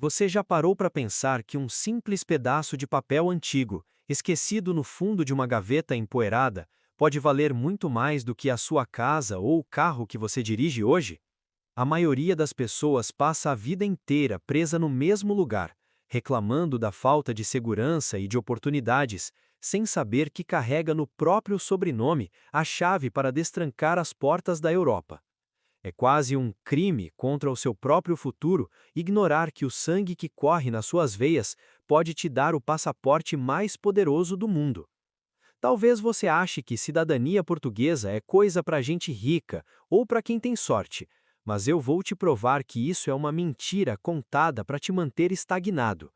Você já parou para pensar que um simples pedaço de papel antigo, esquecido no fundo de uma gaveta empoeirada, pode valer muito mais do que a sua casa ou o carro que você dirige hoje? A maioria das pessoas passa a vida inteira presa no mesmo lugar, reclamando da falta de segurança e de oportunidades, sem saber que carrega no próprio sobrenome a chave para destrancar as portas da Europa. É quase um crime contra o seu próprio futuro ignorar que o sangue que corre nas suas veias pode te dar o passaporte mais poderoso do mundo. Talvez você ache que cidadania portuguesa é coisa para gente rica ou para quem tem sorte, mas eu vou te provar que isso é uma mentira contada para te manter estagnado.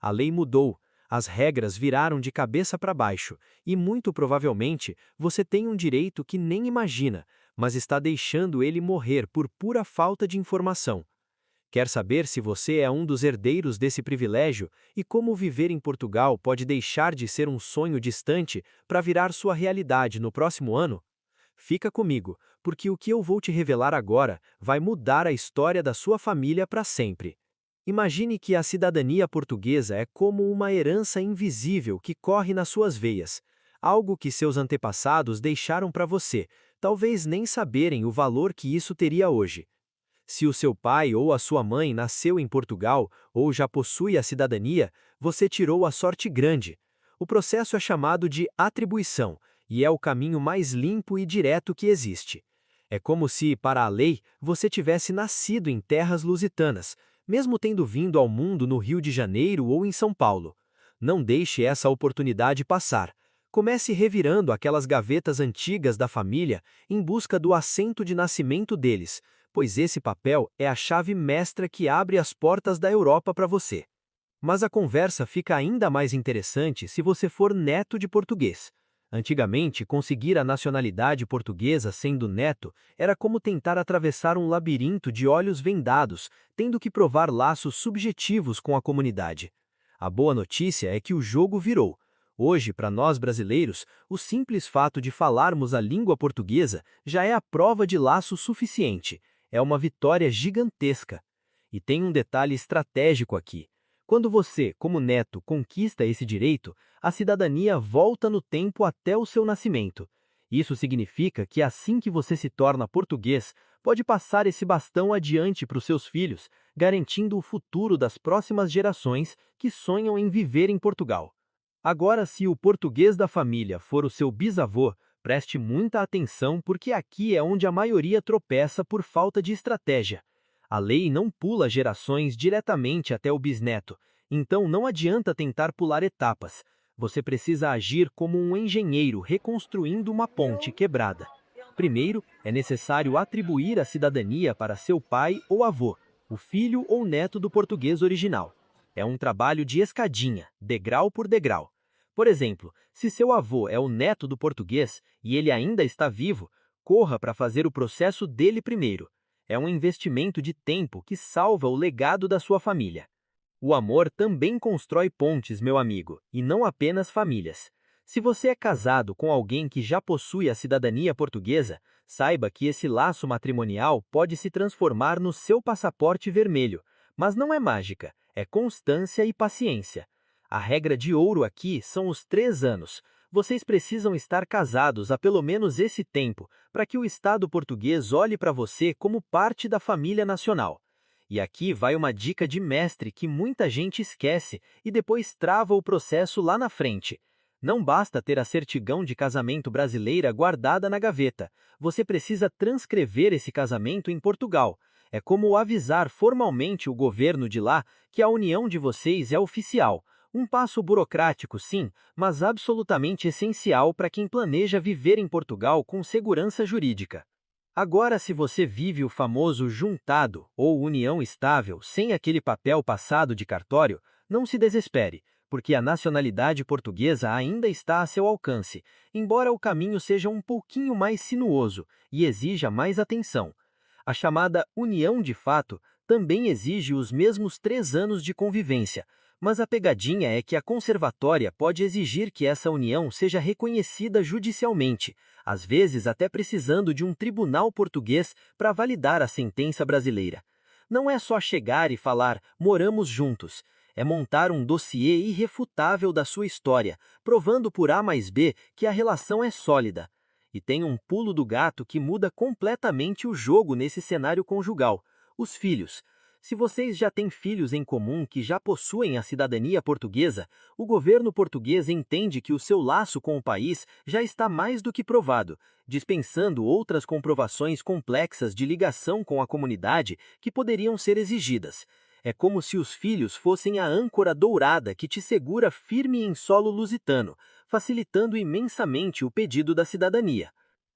A lei mudou, as regras viraram de cabeça para baixo, e muito provavelmente você tem um direito que nem imagina, mas está deixando ele morrer por pura falta de informação. Quer saber se você é um dos herdeiros desse privilégio e como viver em Portugal pode deixar de ser um sonho distante para virar sua realidade no próximo ano? Fica comigo, porque o que eu vou te revelar agora vai mudar a história da sua família para sempre. Imagine que a cidadania portuguesa é como uma herança invisível que corre nas suas veias, algo que seus antepassados deixaram para você, talvez nem saberem o valor que isso teria hoje. Se o seu pai ou a sua mãe nasceu em Portugal ou já possui a cidadania, você tirou a sorte grande. O processo é chamado de atribuição e é o caminho mais limpo e direto que existe. É como se, para a lei, você tivesse nascido em terras lusitanas, mesmo tendo vindo ao mundo no Rio de Janeiro ou em São Paulo. Não deixe essa oportunidade passar. Comece revirando aquelas gavetas antigas da família em busca do assento de nascimento deles, pois esse papel é a chave mestra que abre as portas da Europa para você. Mas a conversa fica ainda mais interessante se você for neto de português. Antigamente, conseguir a nacionalidade portuguesa sendo neto era como tentar atravessar um labirinto de olhos vendados, tendo que provar laços subjetivos com a comunidade. A boa notícia é que o jogo virou. Hoje, para nós brasileiros, o simples fato de falarmos a língua portuguesa já é a prova de laço suficiente. É uma vitória gigantesca. E tem um detalhe estratégico aqui. Quando você, como neto, conquista esse direito, a cidadania volta no tempo até o seu nascimento. Isso significa que assim que você se torna português, pode passar esse bastão adiante para os seus filhos, garantindo o futuro das próximas gerações que sonham em viver em Portugal. Agora, se o português da família for o seu bisavô, preste muita atenção porque aqui é onde a maioria tropeça por falta de estratégia. A lei não pula gerações diretamente até o bisneto, então não adianta tentar pular etapas. Você precisa agir como um engenheiro reconstruindo uma ponte quebrada. Primeiro, é necessário atribuir a cidadania para seu pai ou avô, o filho ou neto do português original. É um trabalho de escadinha, degrau por degrau. Por exemplo, se seu avô é o neto do português e ele ainda está vivo, corra para fazer o processo dele primeiro. É um investimento de tempo que salva o legado da sua família. O amor também constrói pontes, meu amigo, e não apenas famílias. Se você é casado com alguém que já possui a cidadania portuguesa, saiba que esse laço matrimonial pode se transformar no seu passaporte vermelho. Mas não é mágica, é constância e paciência. A regra de ouro aqui são os 3 anos. Vocês precisam estar casados há pelo menos esse tempo, para que o Estado português olhe para você como parte da família nacional. E aqui vai uma dica de mestre que muita gente esquece e depois trava o processo lá na frente. Não basta ter a certidão de casamento brasileira guardada na gaveta. Você precisa transcrever esse casamento em Portugal. É como avisar formalmente o governo de lá que a união de vocês é oficial. Um passo burocrático, sim, mas absolutamente essencial para quem planeja viver em Portugal com segurança jurídica. Agora, se você vive o famoso juntado ou união estável sem aquele papel passado de cartório, não se desespere, porque a nacionalidade portuguesa ainda está a seu alcance, embora o caminho seja um pouquinho mais sinuoso e exija mais atenção. A chamada união de fato também exige os mesmos 3 anos de convivência, mas a pegadinha é que a conservatória pode exigir que essa união seja reconhecida judicialmente, às vezes até precisando de um tribunal português para validar a sentença brasileira. não é só chegar e falar "moramos juntos". É montar um dossiê irrefutável da sua história, provando por A mais B que a relação é sólida. E tem um pulo do gato que muda completamente o jogo nesse cenário conjugal: os filhos. Se vocês já têm filhos em comum que já possuem a cidadania portuguesa, o governo português entende que o seu laço com o país já está mais do que provado, dispensando outras comprovações complexas de ligação com a comunidade que poderiam ser exigidas. É como se os filhos fossem a âncora dourada que te segura firme em solo lusitano, facilitando imensamente o pedido da cidadania.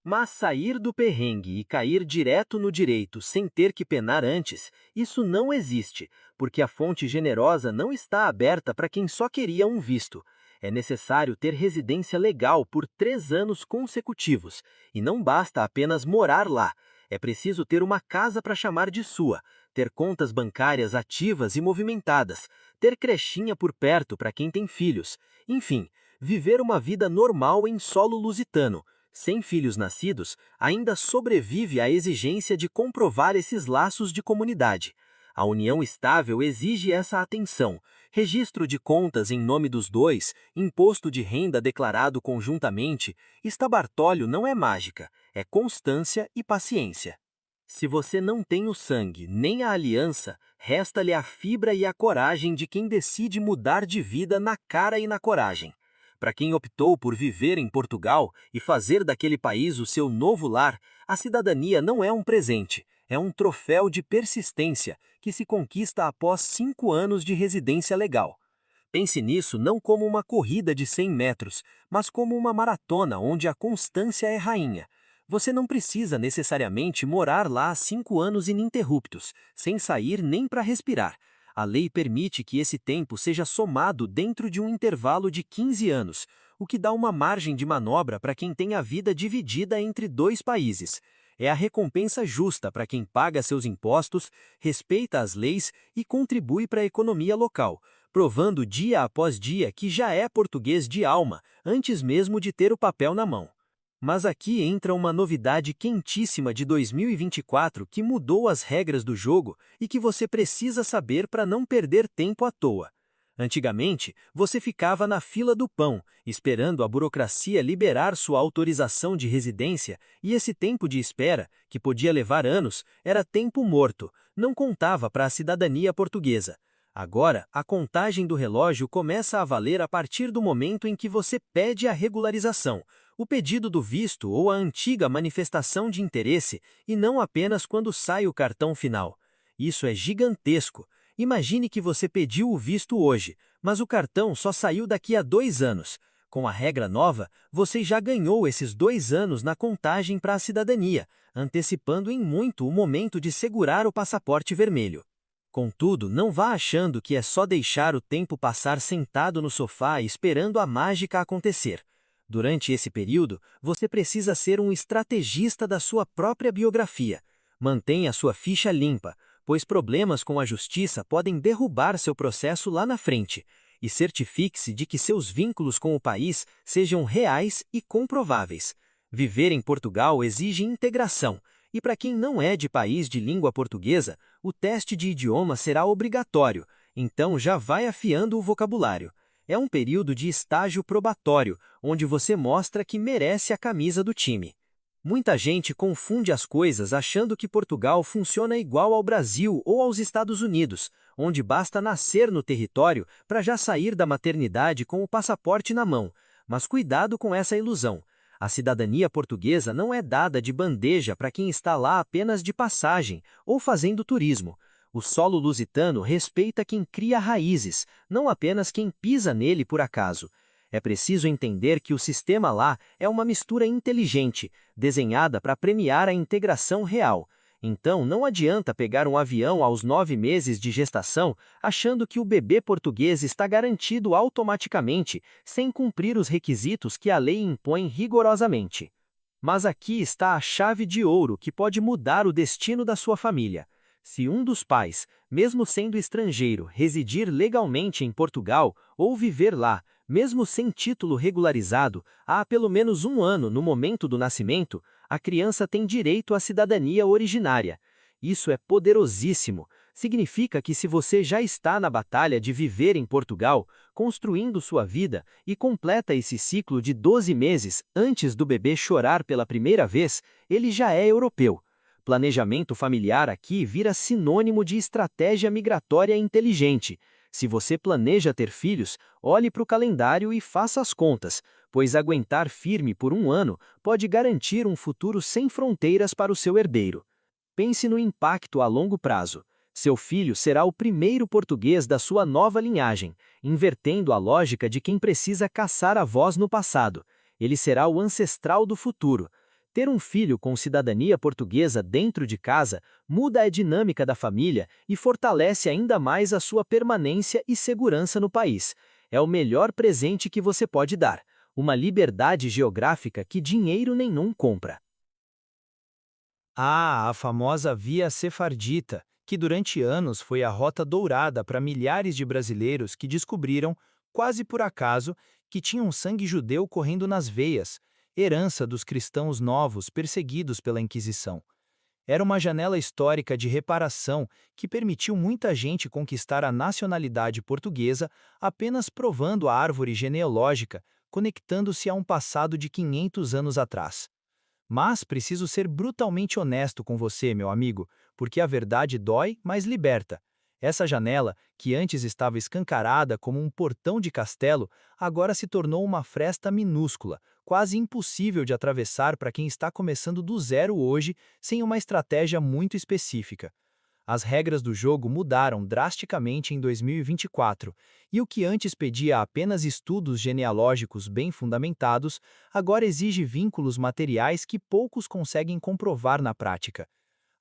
Mas sair do perrengue e cair direto no direito sem ter que penar antes, isso não existe, porque a fonte generosa não está aberta para quem só queria um visto. É necessário ter residência legal por 3 anos consecutivos, e não basta apenas morar lá. É preciso ter uma casa para chamar de sua, ter contas bancárias ativas e movimentadas, ter crechinha por perto para quem tem filhos, enfim, viver uma vida normal em solo lusitano. Sem filhos nascidos, ainda sobrevive à exigência de comprovar esses laços de comunidade. A união estável exige essa atenção: registro de contas em nome dos dois, imposto de renda declarado conjuntamente. Estabartólio não é mágica, é constância e paciência. Se você não tem o sangue nem a aliança, resta-lhe a fibra e a coragem de quem decide mudar de vida na cara e na coragem. Para quem optou por viver em Portugal e fazer daquele país o seu novo lar, a cidadania não é um presente, é um troféu de persistência que se conquista após 5 anos de residência legal. Pense nisso não como uma corrida de 100 metros, mas como uma maratona onde a constância é rainha. Você não precisa necessariamente morar lá há 5 anos ininterruptos, sem sair nem para respirar. A lei permite que esse tempo seja somado dentro de um intervalo de 15 anos, o que dá uma margem de manobra para quem tem a vida dividida entre 2 países. É a recompensa justa para quem paga seus impostos, respeita as leis e contribui para a economia local, provando dia após dia que já é português de alma, antes mesmo de ter o papel na mão. Mas aqui entra uma novidade quentíssima de 2024 que mudou as regras do jogo e que você precisa saber para não perder tempo à toa. Antigamente, você ficava na fila do pão, esperando a burocracia liberar sua autorização de residência, e esse tempo de espera, que podia levar anos, era tempo morto, não contava para a cidadania portuguesa. Agora, a contagem do relógio começa a valer a partir do momento em que você pede a regularização, o pedido do visto ou a antiga manifestação de interesse, e não apenas quando sai o cartão final. Isso é gigantesco. Imagine que você pediu o visto hoje, mas o cartão só saiu daqui a 2 anos. Com a regra nova, você já ganhou esses 2 anos na contagem para a cidadania, antecipando em muito o momento de segurar o passaporte vermelho. Contudo, não vá achando que é só deixar o tempo passar sentado no sofá esperando a mágica acontecer. Durante esse período, você precisa ser um estrategista da sua própria biografia. Mantenha sua ficha limpa, pois problemas com a justiça podem derrubar seu processo lá na frente. E certifique-se de que seus vínculos com o país sejam reais e comprováveis. Viver em Portugal exige integração, e para quem não é de país de língua portuguesa, o teste de idioma será obrigatório, então já vai afiando o vocabulário. É um período de estágio probatório, onde você mostra que merece a camisa do time. Muita gente confunde as coisas achando que Portugal funciona igual ao Brasil ou aos Estados Unidos, onde basta nascer no território para já sair da maternidade com o passaporte na mão. Mas cuidado com essa ilusão. A cidadania portuguesa não é dada de bandeja para quem está lá apenas de passagem ou fazendo turismo. O solo lusitano respeita quem cria raízes, não apenas quem pisa nele por acaso. É preciso entender que o sistema lá é uma mistura inteligente, desenhada para premiar a integração real. Então, não adianta pegar um avião aos 9 meses de gestação achando que o bebê português está garantido automaticamente, sem cumprir os requisitos que a lei impõe rigorosamente. Mas aqui está a chave de ouro que pode mudar o destino da sua família. Se um dos pais, mesmo sendo estrangeiro, residir legalmente em Portugal ou viver lá, mesmo sem título regularizado, há pelo menos 1 ano no momento do nascimento, a criança tem direito à cidadania originária. Isso é poderosíssimo. Significa que se você já está na batalha de viver em Portugal, construindo sua vida e completa esse ciclo de 12 meses antes do bebê chorar pela primeira vez, ele já é europeu. Planejamento familiar aqui vira sinônimo de estratégia migratória inteligente. Se você planeja ter filhos, olhe para o calendário e faça as contas, pois aguentar firme por um ano pode garantir um futuro sem fronteiras para o seu herdeiro. Pense no impacto a longo prazo. Seu filho será o primeiro português da sua nova linhagem, invertendo a lógica de quem precisa caçar avós no passado. Ele será o ancestral do futuro. Ter um filho com cidadania portuguesa dentro de casa muda a dinâmica da família e fortalece ainda mais a sua permanência e segurança no país. É o melhor presente que você pode dar, uma liberdade geográfica que dinheiro nenhum compra. Ah, a famosa Via Sefardita, que durante anos foi a rota dourada para milhares de brasileiros que descobriram, quase por acaso, que tinham sangue judeu correndo nas veias, herança dos cristãos novos perseguidos pela Inquisição. Era uma janela histórica de reparação que permitiu muita gente conquistar a nacionalidade portuguesa apenas provando a árvore genealógica, conectando-se a um passado de 500 anos atrás. Mas preciso ser brutalmente honesto com você, meu amigo, porque a verdade dói, mas liberta. Essa janela, que antes estava escancarada como um portão de castelo, agora se tornou uma fresta minúscula, quase impossível de atravessar para quem está começando do zero hoje, sem uma estratégia muito específica. As regras do jogo mudaram drasticamente em 2024, e o que antes pedia apenas estudos genealógicos bem fundamentados, agora exige vínculos materiais que poucos conseguem comprovar na prática.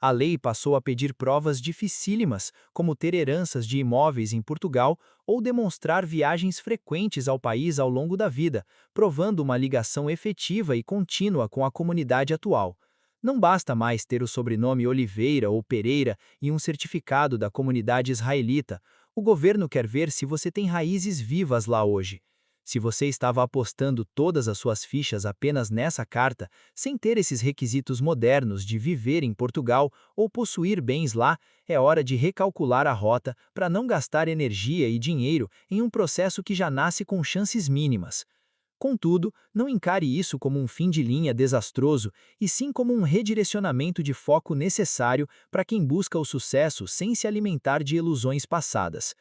A lei passou a pedir provas dificílimas, como ter heranças de imóveis em Portugal ou demonstrar viagens frequentes ao país ao longo da vida, provando uma ligação efetiva e contínua com a comunidade atual. Não basta mais ter o sobrenome Oliveira ou Pereira e um certificado da comunidade israelita. O governo quer ver se você tem raízes vivas lá hoje. Se você estava apostando todas as suas fichas apenas nessa carta, sem ter esses requisitos modernos de viver em Portugal ou possuir bens lá, é hora de recalcular a rota para não gastar energia e dinheiro em um processo que já nasce com chances mínimas. Contudo, não encare isso como um fim de linha desastroso, e sim como um redirecionamento de foco necessário para quem busca o sucesso sem se alimentar de ilusões passadas.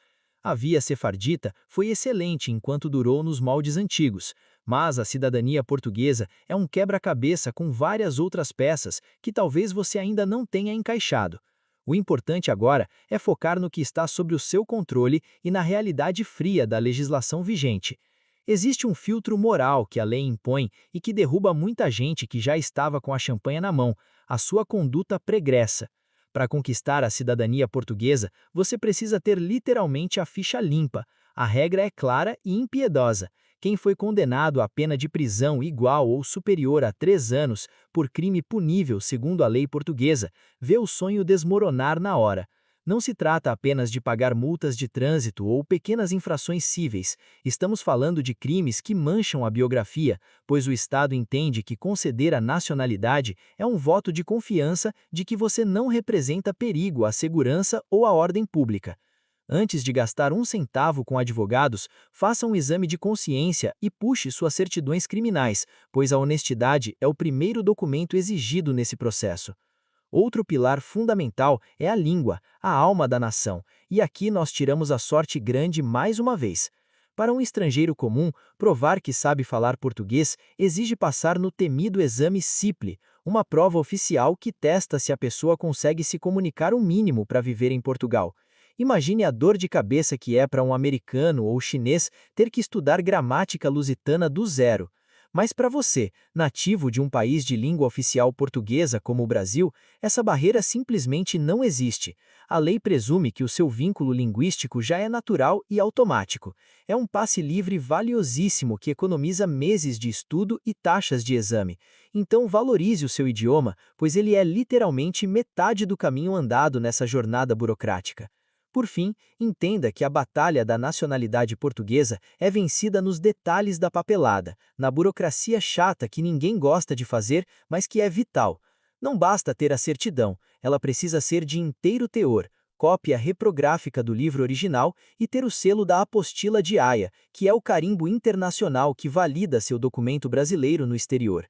A via sefardita foi excelente enquanto durou nos moldes antigos, mas a cidadania portuguesa é um quebra-cabeça com várias outras peças que talvez você ainda não tenha encaixado. O importante agora é focar no que está sob o seu controle e na realidade fria da legislação vigente. Existe um filtro moral que a lei impõe e que derruba muita gente que já estava com a champanhe na mão, a sua conduta pregressa. Para conquistar a cidadania portuguesa, você precisa ter literalmente a ficha limpa. A regra é clara e impiedosa. Quem foi condenado à pena de prisão igual ou superior a 3 anos por crime punível segundo a lei portuguesa, vê o sonho desmoronar na hora. Não se trata apenas de pagar multas de trânsito ou pequenas infrações cíveis, estamos falando de crimes que mancham a biografia, pois o Estado entende que conceder a nacionalidade é um voto de confiança de que você não representa perigo à segurança ou à ordem pública. Antes de gastar um centavo com advogados, faça um exame de consciência e puxe suas certidões criminais, pois a honestidade é o primeiro documento exigido nesse processo. Outro pilar fundamental é a língua, a alma da nação, e aqui nós tiramos a sorte grande mais uma vez. Para um estrangeiro comum, provar que sabe falar português exige passar no temido exame CIPLE, uma prova oficial que testa se a pessoa consegue se comunicar o mínimo para viver em Portugal. Imagine a dor de cabeça que é para um americano ou chinês ter que estudar gramática lusitana do zero. Mas para você, nativo de um país de língua oficial portuguesa como o Brasil, essa barreira simplesmente não existe. A lei presume que o seu vínculo linguístico já é natural e automático. É um passe livre valiosíssimo que economiza meses de estudo e taxas de exame. Então valorize o seu idioma, pois ele é literalmente metade do caminho andado nessa jornada burocrática. Por fim, entenda que a batalha da nacionalidade portuguesa é vencida nos detalhes da papelada, na burocracia chata que ninguém gosta de fazer, mas que é vital. Não basta ter a certidão, ela precisa ser de inteiro teor, cópia reprográfica do livro original e ter o selo da Apostila de Haia, que é o carimbo internacional que valida seu documento brasileiro no exterior.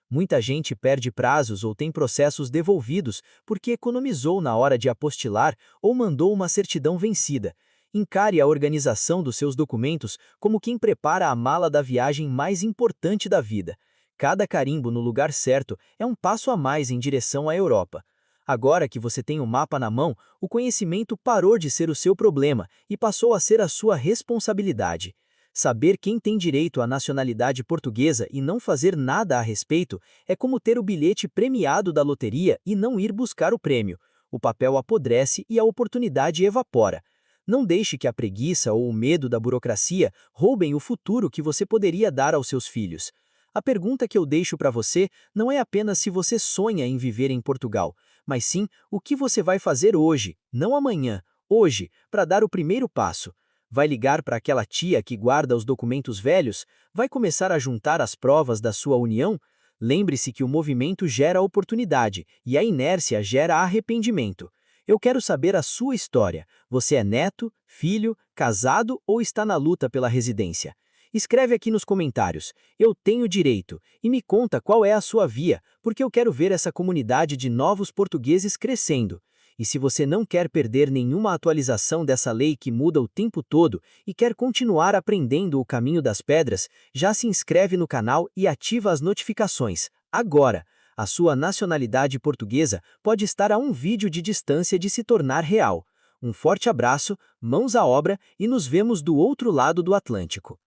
Muita gente perde prazos ou tem processos devolvidos porque economizou na hora de apostilar ou mandou uma certidão vencida. Encare a organização dos seus documentos como quem prepara a mala da viagem mais importante da vida. Cada carimbo no lugar certo é um passo a mais em direção à Europa. Agora que você tem o mapa na mão, o conhecimento parou de ser o seu problema e passou a ser a sua responsabilidade. Saber quem tem direito à nacionalidade portuguesa e não fazer nada a respeito é como ter o bilhete premiado da loteria e não ir buscar o prêmio. O papel apodrece e a oportunidade evapora. Não deixe que a preguiça ou o medo da burocracia roubem o futuro que você poderia dar aos seus filhos. A pergunta que eu deixo para você não é apenas se você sonha em viver em Portugal, mas sim o que você vai fazer hoje, não amanhã, hoje, para dar o primeiro passo. Vai ligar para aquela tia que guarda os documentos velhos? Vai começar a juntar as provas da sua união? Lembre-se que o movimento gera oportunidade e a inércia gera arrependimento. Eu quero saber a sua história. Você é neto, filho, casado ou está na luta pela residência? Escreve aqui nos comentários, eu tenho direito, e me conta qual é a sua via, porque eu quero ver essa comunidade de novos portugueses crescendo. E se você não quer perder nenhuma atualização dessa lei que muda o tempo todo e quer continuar aprendendo o caminho das pedras, já se inscreve no canal e ativa as notificações. Agora, a sua nacionalidade portuguesa pode estar a um vídeo de distância de se tornar real. Um forte abraço, mãos à obra e nos vemos do outro lado do Atlântico.